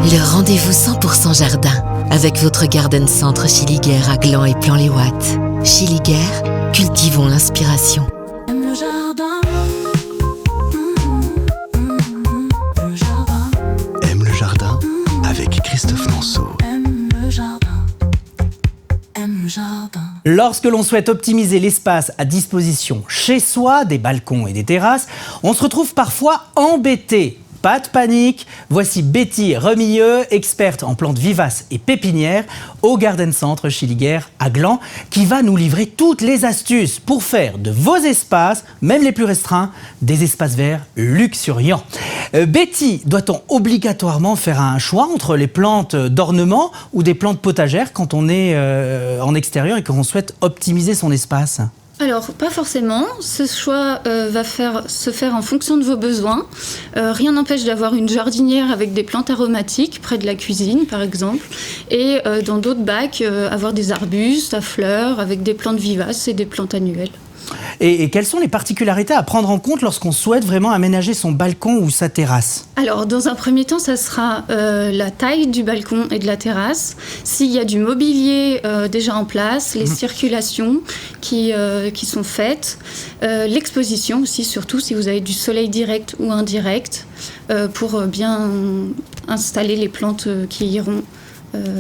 Le rendez-vous 100% jardin avec votre Garden Centre Chiliguère à Gland et Plan-les-Ouates. Chiliguère, cultivons l'inspiration. Aime le jardin. Aime le jardin avec Christophe Manceau. Aime le jardin. Aime le jardin. Lorsque l'on souhaite optimiser l'espace à disposition chez soi, des balcons et des terrasses, on se retrouve parfois embêté. Pas de panique, voici Betty Remilleux, experte en plantes vivaces et pépinières au Garden Centre Chiliguère à Gland, qui va nous livrer toutes les astuces pour faire de vos espaces, même les plus restreints, des espaces verts luxuriants. Betty, doit-on obligatoirement faire un choix entre les plantes d'ornement ou des plantes potagères quand on est en extérieur et qu'on souhaite optimiser son espace ? Alors, pas forcément. Ce choix va se faire en fonction de vos besoins. Rien n'empêche d'avoir une jardinière avec des plantes aromatiques près de la cuisine, par exemple. Et dans d'autres bacs, avoir des arbustes à fleurs avec des plantes vivaces et des plantes annuelles. Et quelles sont les particularités à prendre en compte lorsqu'on souhaite vraiment aménager son balcon ou sa terrasse ? Alors, dans un premier temps, ça sera la taille du balcon et de la terrasse. S'il y a du mobilier déjà en place, les circulations qui sont faites, l'exposition aussi, surtout si vous avez du soleil direct ou indirect, pour bien installer les plantes qui iront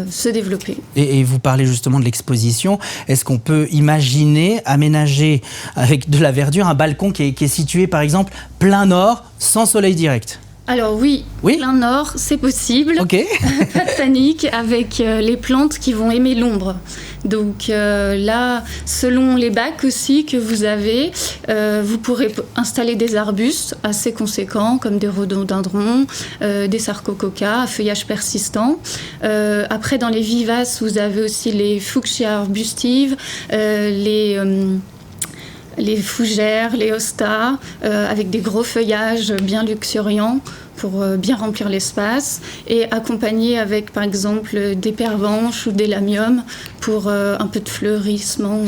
se développer. Et vous parlez justement de l'exposition. Est-ce qu'on peut imaginer aménager avec de la verdure un balcon qui est situé par exemple plein nord, sans soleil direct ? Alors oui, plein nord, c'est possible. Ok. Pas de panique avec les plantes qui vont aimer l'ombre. Donc là, selon les bacs aussi que vous avez, vous pourrez installer des arbustes assez conséquents comme des rhododendrons, des sarcococcas à feuillage persistant. Après, dans les vivaces, vous avez aussi les fuchsias arbustives, les fougères, les hostas, avec des gros feuillages bien luxuriants pour bien remplir l'espace, et accompagné avec par exemple des pervenches ou des lamiums pour un peu de fleurissement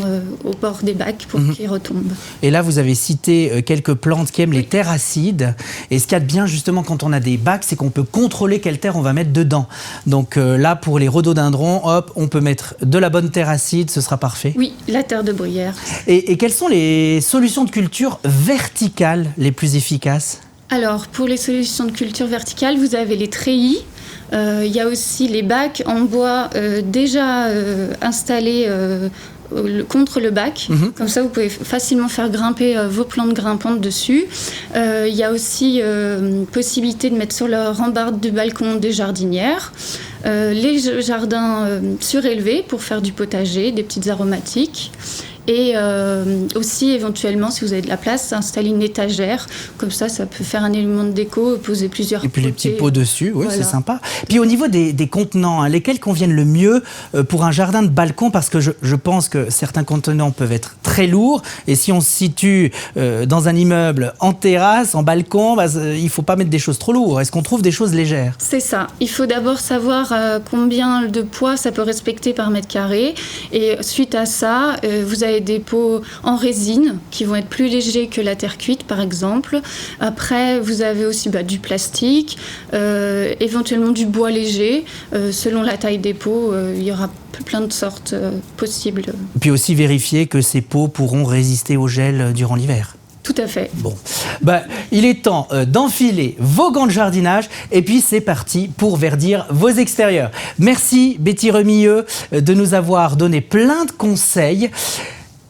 au bord des bacs pour qu'ils retombent. Et là, vous avez cité quelques plantes qui aiment les terres acides. Et ce qu'il y a de bien justement quand on a des bacs, c'est qu'on peut contrôler quelle terre on va mettre dedans. Donc là, pour les rhododendrons, hop, on peut mettre de la bonne terre acide, ce sera parfait. Oui, la terre de bruyère. Et quelles sont les solutions de culture verticales les plus efficaces ? Alors, pour les solutions de culture verticale, vous avez les treillis. Il y a aussi les bacs en bois déjà installés contre le bac. Comme ça, vous pouvez facilement faire grimper vos plantes grimpantes dessus. Il y a aussi possibilité de mettre sur la rambarde du balcon des jardinières. Les jardins surélevés pour faire du potager, des petites aromatiques. Et aussi, éventuellement, si vous avez de la place, installer une étagère. Comme ça peut faire un élément de déco, poser plusieurs Et puis les petits pots dessus, oui, voilà. C'est sympa. Puis au niveau des contenants, lesquels conviennent le mieux pour un jardin de balcon ? Parce que je pense que certains contenants peuvent être très lourds. Et si on se situe dans un immeuble en terrasse, en balcon, il ne faut pas mettre des choses trop lourdes. Est-ce qu'on trouve des choses légères ? C'est ça. Il faut d'abord savoir combien de poids ça peut respecter par mètre carré. Et suite à ça, vous avez des pots en résine qui vont être plus légers que la terre cuite, par exemple. Après, vous avez aussi du plastique, éventuellement du bois léger. Selon la taille des pots, il y aura plein de sortes possibles. Puis aussi vérifier que ces pots pourront résister au gel durant l'hiver. Tout à fait. Bon, il est temps d'enfiler vos gants de jardinage et puis c'est parti pour verdir vos extérieurs. Merci Betty Remilleux de nous avoir donné plein de conseils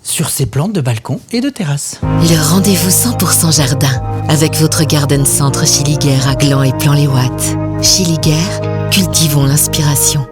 sur ces plantes de balcon et de terrasse. Le rendez-vous 100% jardin avec votre Garden Centre Chiliguère à Gland et Plan-les-Ouates. Chiliguère, cultivons l'inspiration.